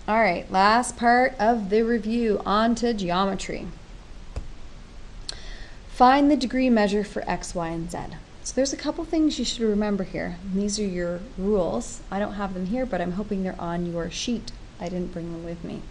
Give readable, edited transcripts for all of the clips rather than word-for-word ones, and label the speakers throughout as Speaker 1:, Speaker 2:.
Speaker 1: All right, last part of the review, on to geometry. Find the degree measure for x, y, and z. So there's a couple things you should remember here. And these are your rules. I don't have them here, but I'm hoping they're on your sheet. I didn't bring them with me.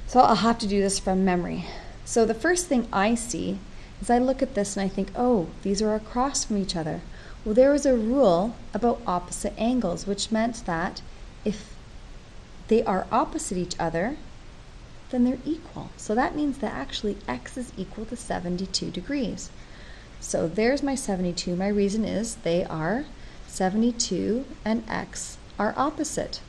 Speaker 1: So I'll have to do this from memory. So the first thing I see is I look at this and I think, oh, these are across from each other. Well, there was a rule about opposite angles, which meant that if they are opposite each other, then they're equal. So that means that actually x is equal to 72 degrees. So there's my 72. My reason is they are 72 and x are opposite.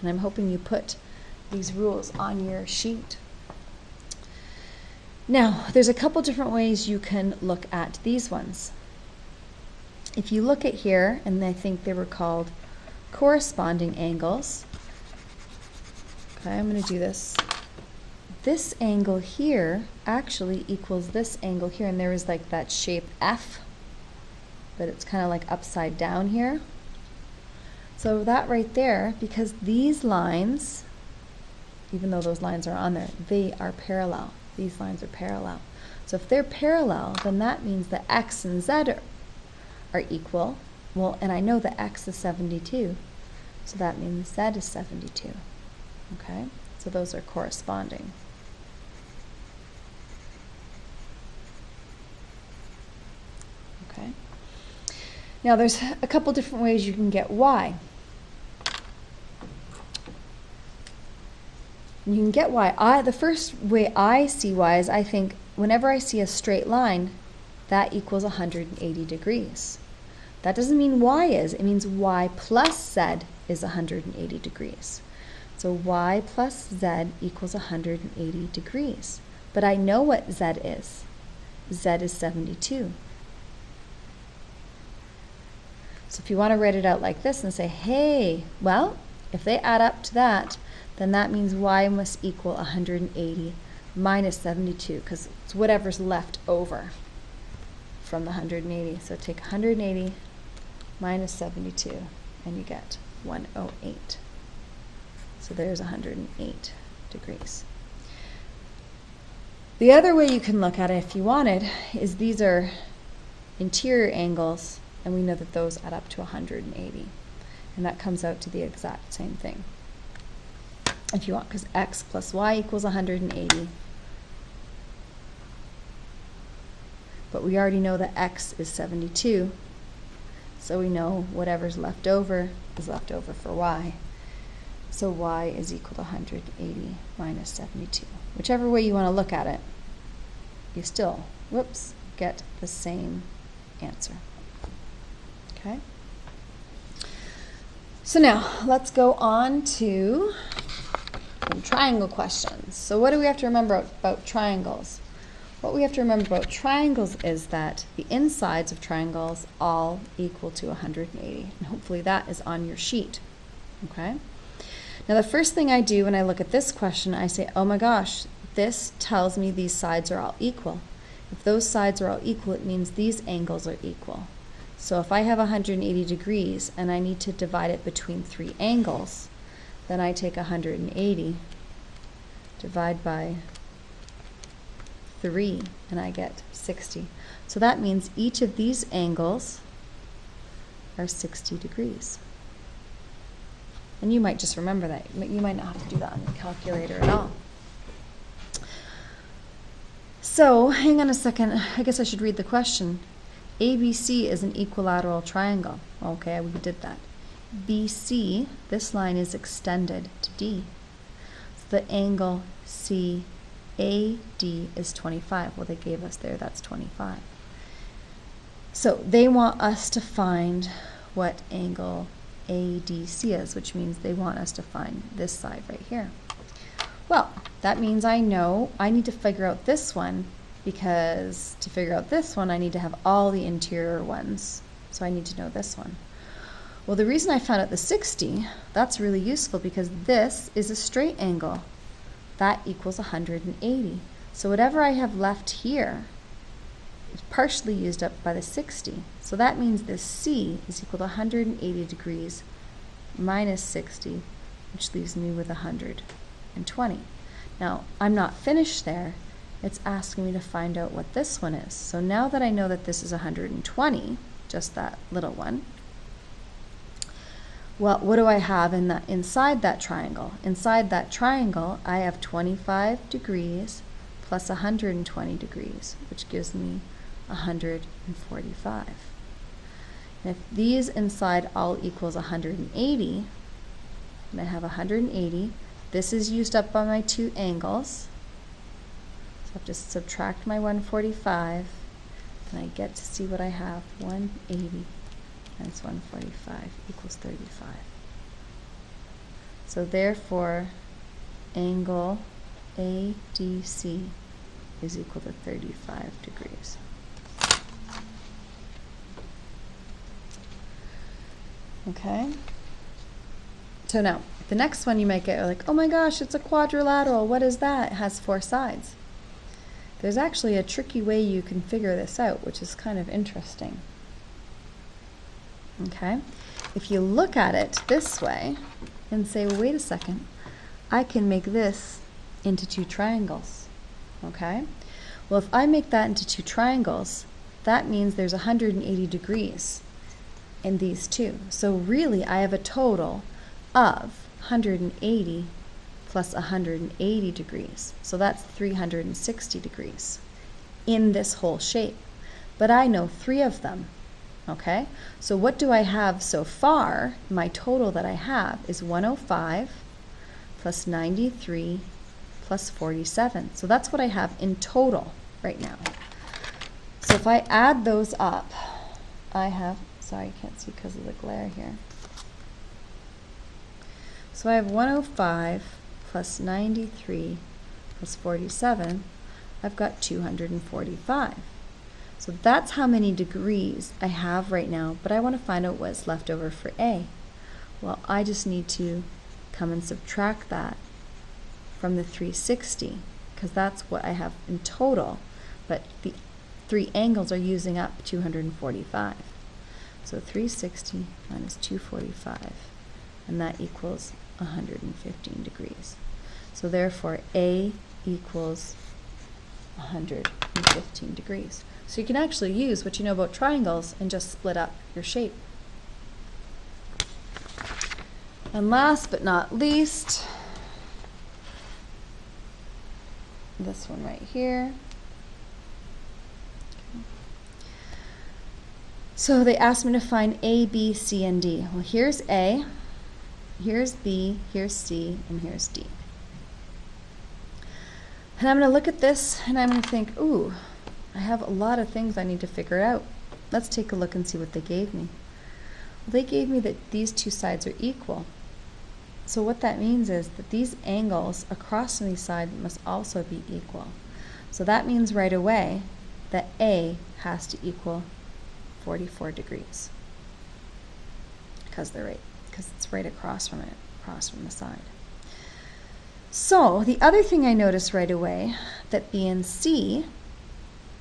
Speaker 1: And I'm hoping you put these rules on your sheet. Now, there's a couple different ways you can look at these ones. If you look at here, and I think they were called corresponding angles. Okay, I'm going to do this. This angle here actually equals this angle here, and there is like that shape F, but it's kind of like upside down here. So that right there, because these lines, even though those lines are on there, they are parallel. These lines are parallel. So if they're parallel, then that means that x and z are equal. Well, and I know that x is 72, so that means z is 72. Okay, so those are corresponding. Okay. Now there's a couple different ways you can get y. You can get y. The first way I see y is I think whenever I see a straight line, that equals 180 degrees. That doesn't mean y is, it means y plus z is 180 degrees. So y plus z equals 180 degrees. But I know what z is. Z is 72. So if you want to write it out like this and say, hey, well, if they add up to that, then that means y must equal 180 minus 72, because it's whatever's left over from the 180. So take 180 minus 72, and you get 108. So there's 108 degrees. The other way you can look at it if you wanted is these are interior angles, and we know that those add up to 180. And that comes out to the exact same thing. If you want, because x plus y equals 180. But we already know that x is 72. So we know whatever's left over is left over for y. So y is equal to 180 minus 72. Whichever way you want to look at it, you still, get the same answer. Okay? So now, let's go on to some triangle questions. So what do we have to remember about triangles? What we have to remember about triangles is that the insides of triangles all equal to 180. And hopefully that is on your sheet. Okay? Now the first thing I do when I look at this question, I say, oh my gosh, this tells me these sides are all equal. If those sides are all equal, it means these angles are equal. So if I have 180 degrees and I need to divide it between three angles, then I take 180, divide by 3, and I get 60. So that means each of these angles are 60 degrees. And you might just remember that. You might not have to do that on your calculator at all. So, hang on a second. I guess I should read the question. ABC is an equilateral triangle. Okay, we did that. BC, this line is extended to D. So the angle CAD is 25. Well, they gave us there, that's 25. So they want us to find what angle ADC is, which means they want us to find this side right here. Well, that means I know I need to figure out this one, because to figure out this one, I need to have all the interior ones. So I need to know this one. Well, the reason I found out the 60, that's really useful because this is a straight angle. That equals 180. So whatever I have left here is partially used up by the 60. So that means this C is equal to 180 degrees minus 60, which leaves me with 120. Now, I'm not finished there. It's asking me to find out what this one is. So now that I know that this is 120, just that little one, well, what do I have inside that triangle? Inside that triangle, I have 25 degrees plus 120 degrees, which gives me 145. And if these inside all equals 180, and I have 180, this is used up by my two angles. So I have to subtract my 145, and I get to see what I have. 180 minus 145 equals 35. So therefore, angle ADC is equal to 35 degrees. Okay? So now, the next one you might get like, oh my gosh, it's a quadrilateral. What is that? It has 4 sides. There's actually a tricky way you can figure this out, which is kind of interesting. Okay? If you look at it this way and say, well, wait a second, I can make this into 2 triangles. Okay? Well, if I make that into 2 triangles, that means there's 180 degrees in these two. So really, I have a total of 180 plus 180 degrees. So that's 360 degrees in this whole shape. But I know 3 of them. Okay? So what do I have so far? My total that I have is 105 plus 93 plus 47. So that's what I have in total right now. So if I add those up, I have, sorry, I can't see because of the glare here. So I have 105 plus 93 plus 47. I've got 245. So that's how many degrees I have right now, but I want to find out what's left over for A. Well, I just need to come and subtract that from the 360, because that's what I have in total, but the 3 angles are using up 245. So 360 minus 245, and that equals 115 degrees. So therefore, A equals 115 degrees. So you can actually use what you know about triangles and just split up your shape. And last but not least, this one right here. So they asked me to find A, B, C, and D. Well, here's A, here's B, here's C, and here's D. And I'm going to look at this and I'm going to think, ooh, I have a lot of things I need to figure out. Let's take a look and see what they gave me. Well, they gave me that these 2 sides are equal. So what that means is that these angles across from these sides must also be equal. So that means right away that A has to equal 44 degrees. Because it's right across from it, across from the side. So the other thing I notice right away, that B and C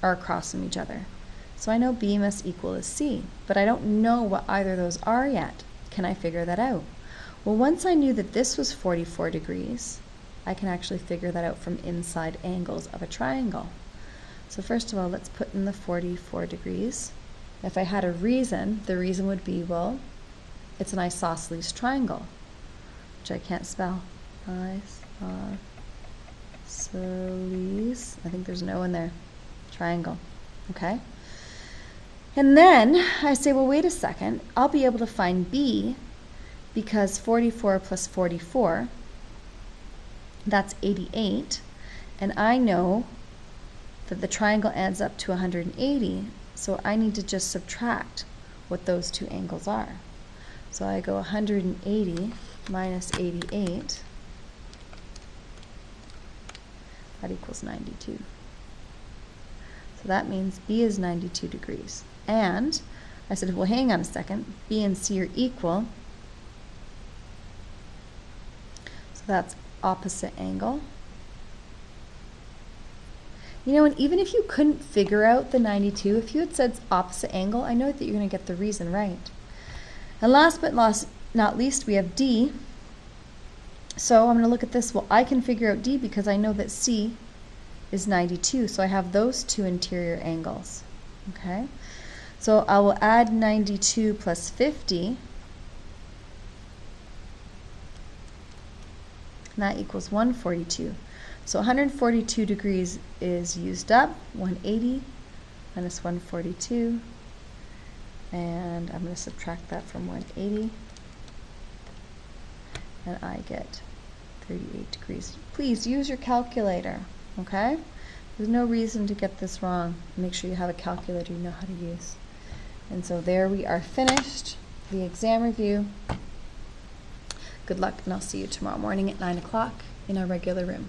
Speaker 1: are across from each other. So I know B must equal to C, but I don't know what either of those are yet. Can I figure that out? Well, once I knew that this was 44 degrees, I can actually figure that out from inside angles of a triangle. So first of all, let's put in the 44 degrees. If I had a reason, the reason would be, well, it's an isosceles triangle, which I can't spell. Isosceles, I think there's no in there. Triangle, okay? And then I say, well, wait a second, I'll be able to find B because 44 plus 44, that's 88, and I know that the triangle adds up to 180, so I need to just subtract what those 2 angles are. So I go 180 minus 88, that equals 92. So that means B is 92 degrees. And I said, well, hang on a second, B and C are equal. So that's opposite angle. You know, and even if you couldn't figure out the 92, if you had said opposite angle, I know that you're going to get the reason right. And last but not least, we have D. So I'm going to look at this. Well, I can figure out D because I know that C is 92. So I have those two interior angles. Okay? So I will add 92 plus 50. And that equals 142. So 142 degrees is used up. 180 minus 142. And I'm going to subtract that from 180. And I get 38 degrees. Please use your calculator, okay? There's no reason to get this wrong. Make sure you have a calculator you know how to use. And so there we are finished, the exam review. Good luck, and I'll see you tomorrow morning at 9 o'clock in our regular room.